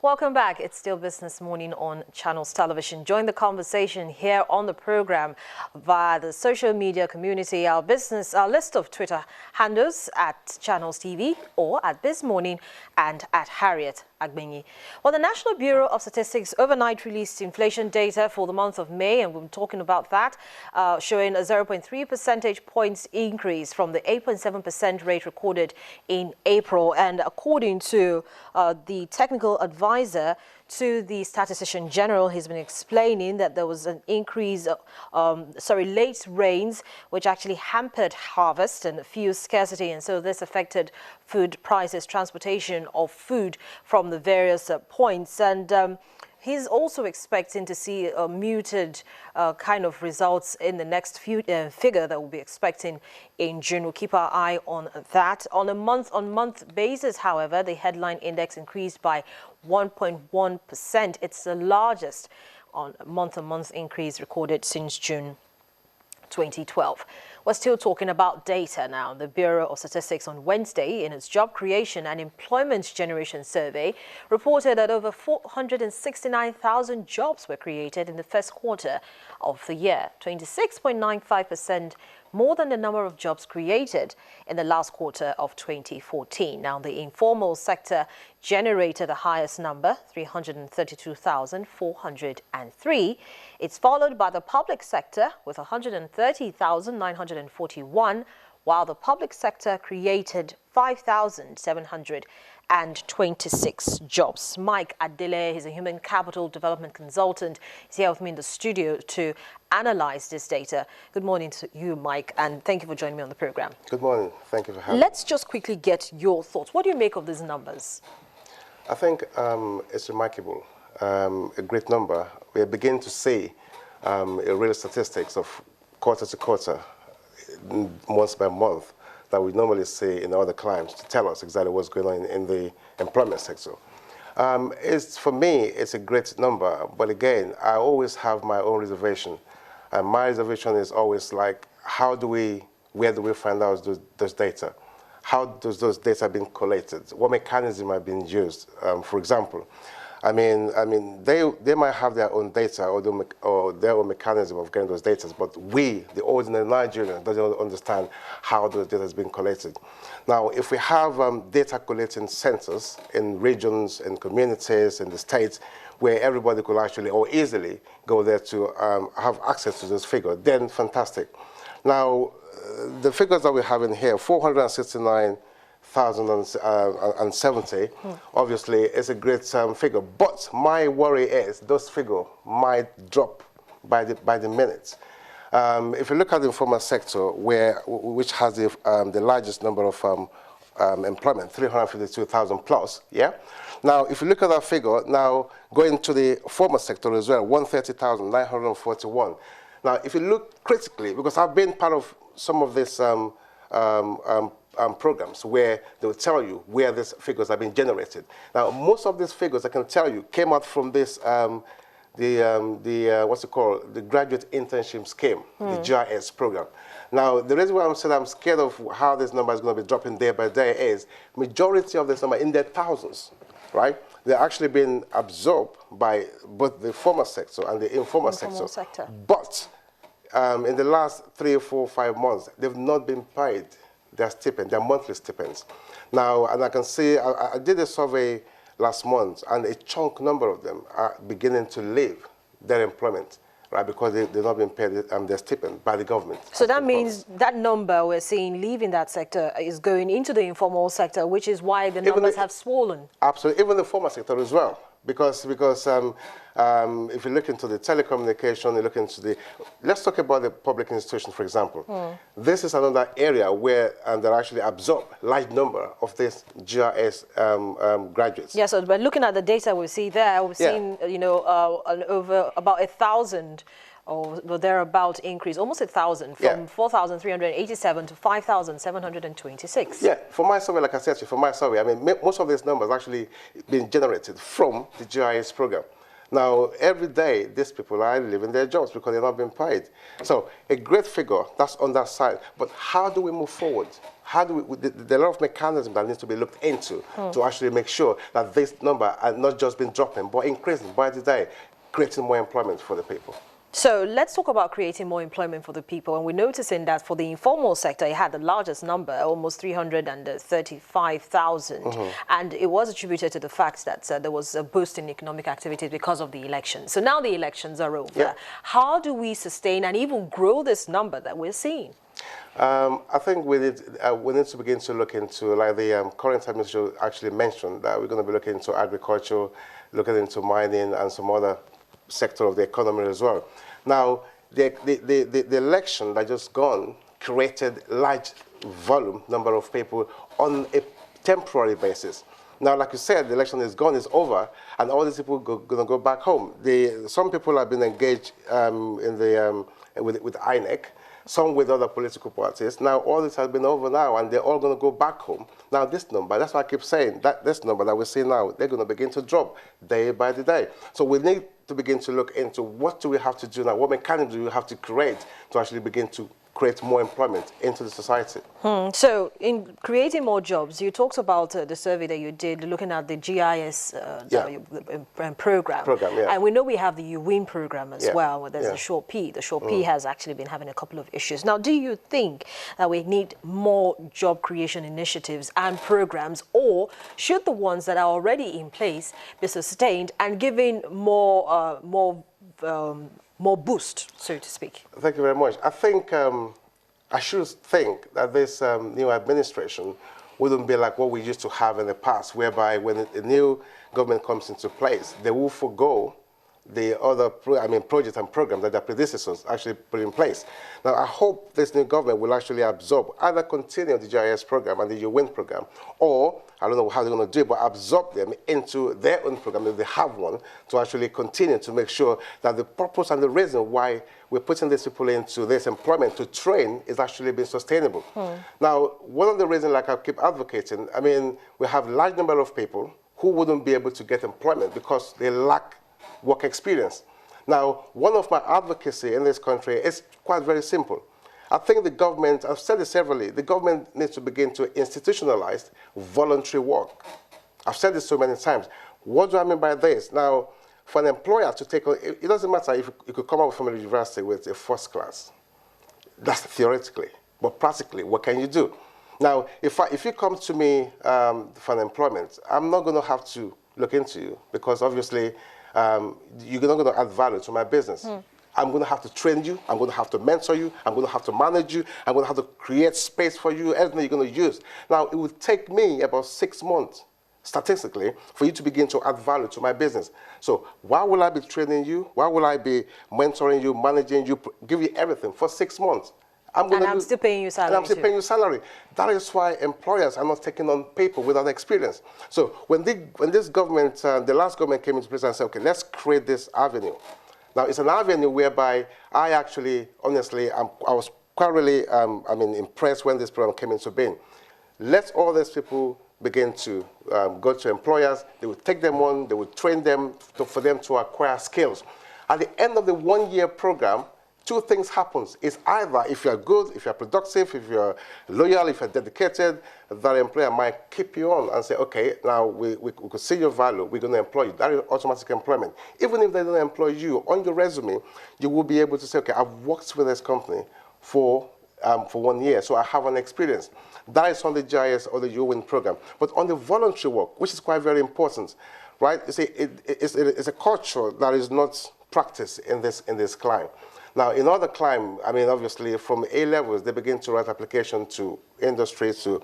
Welcome back. It's still Business Morning on Channels Television. Join the conversation here on the program via the social media community. Our list of Twitter handles at Channels TV or at Biz Morning and at Harriet Agbenyi. Well, the National Bureau of Statistics overnight released inflation data for the month of May, and we're talking about that, showing a 0.3 percentage points increase from the 8.7% rate recorded in April. And according to the technical advisor to the statistician general, he's been explaining that there was an increase late rains, which actually hampered harvest and fuel scarcity, and so this affected food prices, transportation of food from the various points. And he's also expecting to see a muted kind of results in the next figure that we'll be expecting in June. We'll keep our eye on that. On a month-on-month basis, however, the headline index increased by 1.1%. It's the largest month-on-month increase recorded since June 2012. We're still talking about data now. The Bureau of Statistics on Wednesday, in its Job Creation and Employment Generation Survey, reported that over 469,000 jobs were created in the first quarter of the year, 26.95% more than the number of jobs created in the last quarter of 2014. Now, the informal sector generated the highest number, 332,403. It's followed by the public sector with 130,941, while the public sector created 5,726 jobs. Mike Adele, he's a human capital development consultant. He's here with me in the studio to analyze this data. Good morning to you, Mike, and thank you for joining me on the program. Good morning. Thank you for having me. Let's just quickly get your thoughts. What do you make of these numbers? I think it's remarkable, a great number. We are beginning to see real statistics of quarter to quarter, month by month, that we normally see in other climes to tell us exactly what's going on in the employment sector. For me, it's a great number, but again, I always have my own reservation. And my reservation is always like, where do we find out those data? How does those data being collated? What mechanism are being used? For example, they might have their own data or their own mechanism of getting those data, but we, the ordinary Nigerian, doesn't understand how those data is being collected. Now, if we have data collecting centers in regions, in communities, in the states, where everybody could actually or easily go there to have access to this figure, then fantastic. Now, the figures that we have in here, 469,070, obviously is a great figure. But my worry is those figures might drop by the minute. If you look at the informal sector, which has the largest number of employment, 352,000 plus, yeah? Now, if you look at that figure, now going to the formal sector as well, 130,941. Now, if you look critically, because I've been part of some of these programs where they will tell you where these figures have been generated. Now, most of these figures, I can tell you, came out from this, what's it called, the Graduate Internship Scheme, the GIS program. Now, the reason why I'm saying I'm scared of how this number is going to be dropping day by day is majority of this number, in their thousands, right? They're actually being absorbed by both the formal sector and the informal sector. But in the last 3, 4, 5 months, they've not been paid their stipend, their monthly stipends. Now, and I can see, I did a survey last month, and a chunk number of them are beginning to leave their employment, right, because they've not been paid their stipend by the government. So that means that number we're seeing leaving that sector is going into the informal sector, which is why the numbers have swollen. Absolutely, even the formal sector as well. Because if you look into the telecommunication, you look into the... Let's talk about the public institution, for example. This is another area where they actually absorb a large number of these GIS graduates. Yeah, so by looking at the data we see there, we've seen, over about 1,000 or thereabout increase, almost 1,000, from 4,387 to 5,726. Yeah, for my survey, like I said, for my survey, I mean, most of these numbers actually been generated from the GIS program. Now, every day, these people are leaving their jobs because they're not being paid. So, a great figure, that's on that side. But how do we move forward? how do there are a lot of mechanisms that needs to be looked into to actually make sure that this number has not just been dropping, but increasing by the day, creating more employment for the people. So let's talk about creating more employment for the people. And we're noticing that for the informal sector, it had the largest number, almost 335,000. And it was attributed to the fact that there was a boost in economic activity because of the elections. So now the elections are over. Yeah. How do we sustain and even grow this number that we're seeing? I think we need to begin to look into, like the current administration actually mentioned, that we're going to be looking into agriculture, looking into mining and some other sector of the economy as well. Now, the election that just gone created large volume number of people on a temporary basis. Now, like you said, the election is gone, it's over, and all these people going to go back home. Some people have been engaged with INEC, some with other political parties. Now, all this has been over now, and they're all going to go back home. Now, this number, that's why I keep saying, that this number that we see now, they're going to begin to drop day by the day. So we need to begin to look into what do we have to do now, what mechanisms do we have to create to actually begin to create more employment into the society. So in creating more jobs, you talked about the survey that you did looking at the GIS program. And we know we have the UWIN program as well, where there's the Short P. The Short P has actually been having a couple of issues. Now, do you think that we need more job creation initiatives and programs, or should the ones that are already in place be sustained and given more boost, so to speak? Thank you very much. I think, I should think that this new administration wouldn't be like what we used to have in the past, whereby when a new government comes into place, they will forego the other projects and programs that their predecessors actually put in place. Now, I hope this new government will actually absorb, either continue the GIS program and the UWIN program, or, I don't know how they're going to do it, but absorb them into their own program, if they have one, to actually continue to make sure that the purpose and the reason why we're putting these people into this employment to train is actually being sustainable. Now, one of the reasons, like I keep advocating, I mean, we have a large number of people who wouldn't be able to get employment because they lack work experience. Now, one of my advocacy in this country is quite very simple. I think the government, I've said it severally, the government needs to begin to institutionalize voluntary work. I've said this so many times. What do I mean by this? Now, for an employer to take on, it doesn't matter if you could come out from a university with a first class. That's theoretically. But practically, what can you do? Now, if you come to me for an employment, I'm not going to have to look into you because obviously you're not going to add value to my business. I'm going to have to train you. I'm going to have to mentor you. I'm going to have to manage you. I'm going to have to create space for you, everything you're going to use. Now, it would take me about 6 months, statistically, for you to begin to add value to my business. So why will I be training you? Why will I be mentoring you, managing you, give you everything for 6 months? I'm still paying you salary. And I'm still paying you salary. That is why employers are not taking on people without experience. So when this government, the last government came into place and said, okay, let's create this avenue. Now, it's an avenue whereby I actually, honestly, I was quite really, impressed when this program came into being. Let all these people begin to go to employers. They would take them on. They would train them for them to acquire skills. At the end of the one-year program, two things happen. It's either if you're good, if you're productive, if you're loyal, if you're dedicated, that employer might keep you on and say, okay, now we could see your value, we're going to employ you. That is automatic employment. Even if they don't employ you, on your resume, you will be able to say, okay, I've worked with this company for 1 year, so I have an experience. That is on the GIS or the UWIN program. But on the voluntary work, which is quite very important, right? You see, it's a culture that is not practiced in this climb. Now, in other climb, obviously, from A levels, they begin to write application to industry, to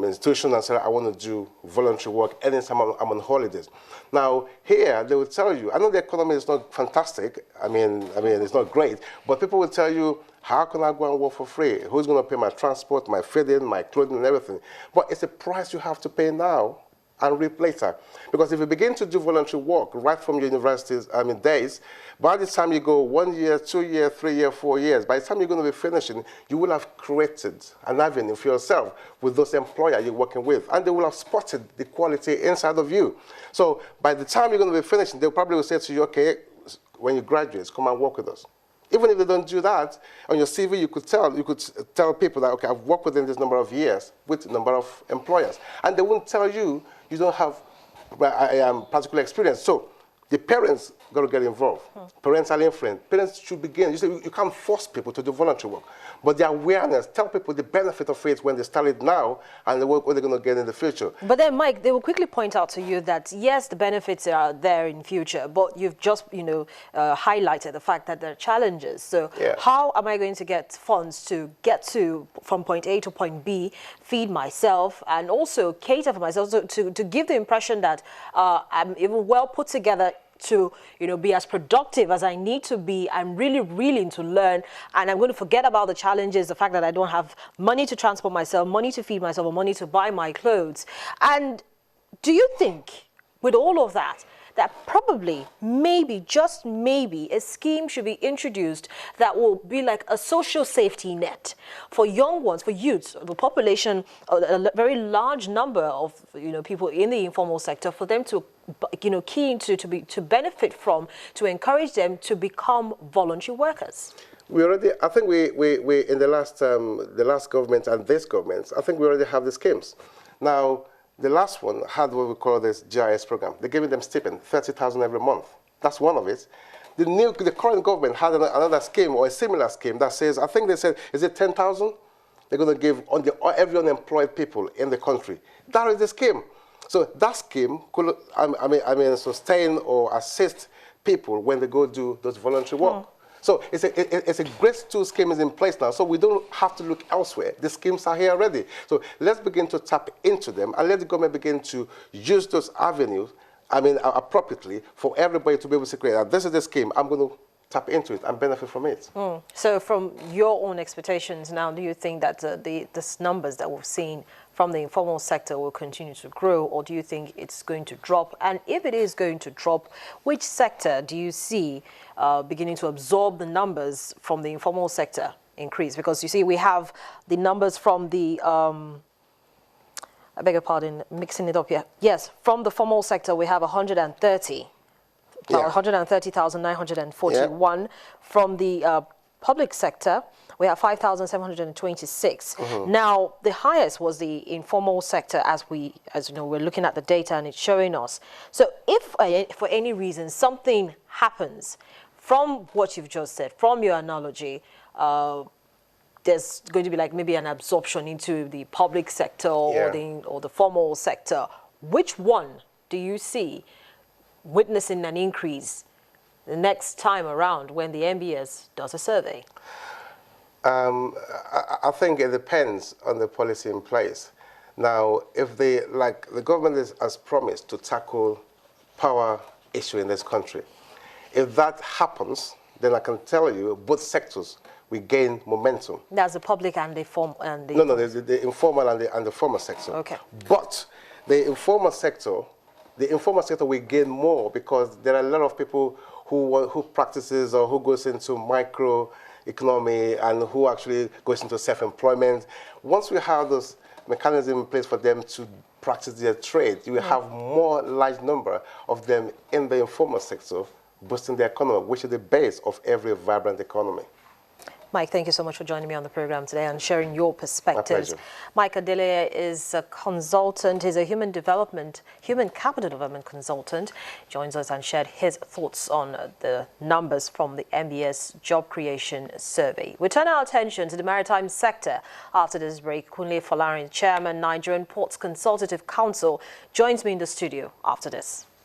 institutions, and say, I want to do voluntary work anytime I'm on holidays. Now, here, they will tell you, I know the economy is not fantastic, it's not great, but people will tell you, how can I go and work for free? Who's going to pay my transport, my feeding, my clothing, and everything? But it's a price you have to pay now and reap later. Because if you begin to do voluntary work right from your universities, days, by the time you go 1 year, 2 years, 3 years, 4 years, by the time you're going to be finishing, you will have created an avenue for yourself with those employers you're working with, and they will have spotted the quality inside of you. So by the time you're going to be finishing, they'll probably will say to you, okay, when you graduate, come and work with us. Even if they don't do that, on your CV you could tell people that, okay, I've worked within this number of years with a number of employers. And they won't tell you you don't have particular experience. So the parents got to get involved. Parental influence. Parents should begin. You say you can't force people to do voluntary work, but the awareness, tell people the benefit of it when they start it now and the work what they're going to get in the future. But then, Mike, they will quickly point out to you that yes, the benefits are there in future, but you've just highlighted the fact that there are challenges. So how am I going to get funds to get to from point A to point B, feed myself, and also cater for myself, so to give the impression that I'm even well put together to be as productive as I need to be. I'm really willing to learn, and I'm going to forget about the challenges, the fact that I don't have money to transport myself, money to feed myself, or money to buy my clothes. And do you think with all of that probably, maybe, just maybe, a scheme should be introduced that will be like a social safety net for young ones, for youths, the population, a very large number of people in the informal sector, for them to keen to benefit from, to encourage them to become voluntary workers? We already, I think we in the last government and this government, I think we already have the schemes. Now, the last one had what we call this GIS program. They're giving them stipend, 30,000 every month. That's one of it. The current government had another scheme or a similar scheme that says, I think they said, is it 10,000? They're going to give on every unemployed people in the country. That is the scheme. So that scheme could, sustain or assist people when they go do those voluntary work. So it's a great tool scheme is in place now, so we don't have to look elsewhere. The schemes are here already. So let's begin to tap into them and let the government begin to use those avenues, appropriately for everybody to be able to create. This is the scheme, I'm going to tap into it and benefit from it. So from your own expectations now, do you think that the numbers that we've seen from the informal sector will continue to grow, or do you think it's going to drop? And if it is going to drop, which sector do you see beginning to absorb the numbers from the informal sector increase? Because you see, we have the numbers from the, I beg your pardon, mixing it up here. Yes, from the formal sector, we have 130,941. From the public sector, we have 5,726. Now, the highest was the informal sector, as you know, we're looking at the data and it's showing us. So if for any reason something happens, from what you've just said, from your analogy, there's going to be like maybe an absorption into the public sector or the formal sector. Which one do you see witnessing an increase the next time around when the MBS does a survey? I think it depends on the policy in place. Now, if the government has promised to tackle power issue in this country, if that happens, then I can tell you both sectors we gain momentum. That's the public and the formal. No, the informal and the formal sector. Okay. But the informal sector will gain more because there are a lot of people who practices or who goes into microeconomy and who actually goes into self-employment. Once we have those mechanisms in place for them to practice their trade, you will have more large number of them in the informal sector boosting the economy, which is the base of every vibrant economy. Mike, thank you so much for joining me on the program today and sharing your perspectives. My pleasure. Mike Adeleye is a consultant. He's a human capital development consultant. Joins us and shared his thoughts on the numbers from the MBS job creation survey. We turn our attention to the maritime sector after this break. Kunle Folarin, Chairman, Nigerian Ports Consultative Council, joins me in the studio after this.